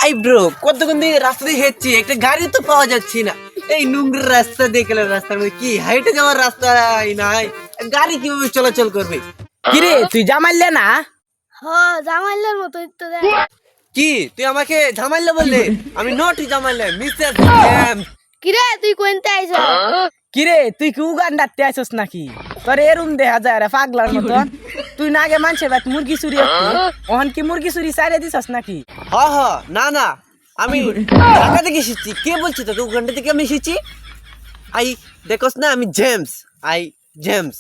I bro, কতক্ষণ দিয়ে রাস্তা দিয়ে হেঁটছি, একটা গাড়ি তো পাওয়া যাচ্ছে না। এই নোংরা রাস্তা দিয়ে গেলে রাস্তার মধ্যে কি হাইটে যাওয়ার রাস্তা নাই, গাড়ি কিভাবে চলাচল করবে? কিরে তুই জামাইলে না? হ জামাইলের মতোই তো দেখ। কি তুই আমাকে ঝামাইলে বললে? আমি নটি ঝামাইলে, মিস্টার কিরে তুই কোনতে আইছ? কিরে তুই কি উগান্ডাতে আইছস নাকি? তোর এরুম দেখা যায় রে পাগলার মতন। তুই না আগে মানুষের বাড়িতে মুরগি চুরি হচ্ছে, ওহন কি মুরগি চুরি চাইরে দিছস নাকি? হ হ, না না, আমি ঢাকা থেকে এসেছি। কে বলছি তোকে উগান্ডা থেকে আমি এসেছি? আই দেখোস না, আমি জেমস, আই জেমস।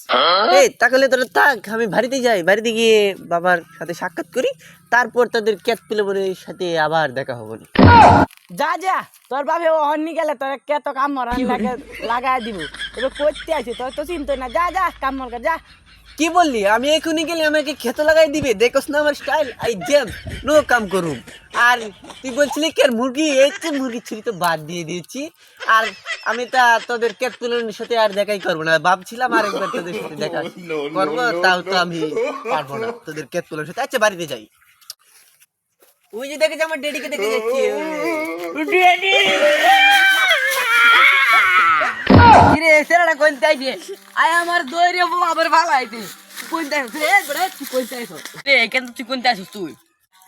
এই তাহলে তোরা থাক, আমি বাড়িতে যাই, বাড়িতে গিয়ে বাবার সাথে সাক্ষাৎ করি, তারপর তাদের ক্যাট প্লেবরের সাথে আবার দেখা হবে। যা যা, তোর বাবে ওহন নি গেলে তোর কে তো কাম মরান লাগাই দিব। এবার করতে আইছি তোর তো চিন্তা না, যা যা কাম মর যা। কি বললি? আমি এখনই গেলে আমাকে খেতে লাগাই দিবে? দেখোস না আমার স্টাইল, আই জেমস, নো কাম করুম। আর তুই বলছিলি কি আর মুরগি, এই তো মুরগি ছুরি তো বাদ দিয়ে দিয়েছি। আর আমি তা তোদের ক্যাট প্লেবরের সাথে আর দেখাই করবো না, ভাবছিলাম আর একবার তোদের সাথে দেখা করবো, তাও তো আমি পারবো না তোদের ক্যাট প্লেবরের সাথে। আচ্ছা বাড়িতে যাই। ওই যে দেখেছি আমার ডেডিকে দেখে যাচ্ছি। কিরে সেরাটা কোনতে আইছে? আয় আমার দইরে বউ আবার ভালো আইছে। কোনতে আইছ রে বড়? তুই কোনতে আইছ রে? কেন তুই কোনতে আইছিস তুই?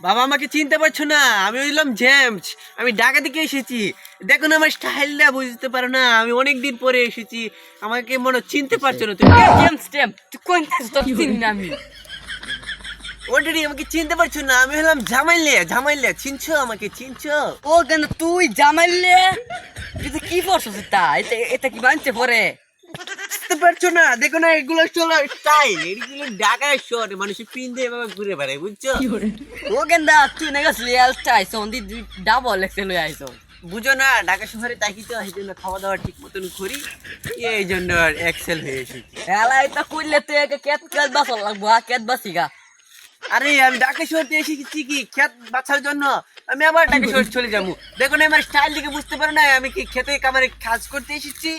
বাবা আমাকে চিনতে পারছো না? আমি হইলাম জেমস, আমি ঢাকা থেকে এসেছি। দেখো না আমার স্টাইলটা, বুঝতে পারো না? আমি অনেকদিন পরে এসেছি, আমাকে মনে হয় চিনতে পারছো না তুমি? জেমস টেম তুই কোনতে আইছ? তোর চিনি না আমি। অলরেডি আমাকে চিনতে পারছো না? আমি হলাম ঝামাইলে, ঝামাইলে চিনছো আমাকে, চিনছো? ও কেন তুই জামাইলে? তুই তো কি করছিস তা? এটা এটা কি বানছে পরে? বুঝতে পারছো না? দেখো না, এগুলো চলো স্টাইল, এগুলো ঢাকায় শহরে মানুষের পিন দিয়ে এভাবে ঘুরে বেড়ায়, বুঝছো? ও কেন দা তুই না গেছলি আলটা আইছ অন্দি ডাবল এক্সেল হয়ে আইছ। বুঝো না, ঢাকা শহরে তাকি তো এই জন্য খাওয়া দাওয়া ঠিক মতন করি, এই জন্য আর এক্সেল হয়ে এসেছি। এলাই তো কইলে তুই একে কেত কেত বাসল লাগবো, কেত বাসিগা। আরে আমি ঢাকা শহরে এসেছি কি ক্ষেত বাছার জন্য? আমি আবার ঢাকা শহরে চলে যাবো। দেখো না আমার স্টাইল দিকে বুঝতে পারো না? আমি কি খেতে কামারে কাজ করতে এসেছি?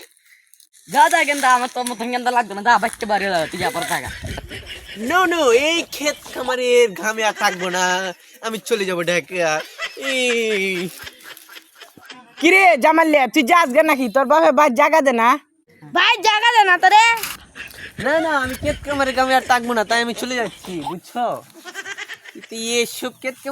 যা যা গেন্দা আমার তোর মতন গেন্দা লাগবে না, যা বাচ্চা বাড়ি তুই যা পর থাকা। নো নো, এই ক্ষেত খামারের ঘামে আর থাকবো না, আমি চলে যাবো ঢাকা। এই কিরে জামাইলে তুই যাস গে নাকি? তোর বাপে বাদ জায়গা দে না? ভাই জায়গা দে না তোরে। না না, আমি ক্ষেত খামারের ঘামে আর থাকবো না, তাই আমি চলে যাচ্ছি, বুঝছো? এসব ক্ষেত খামারে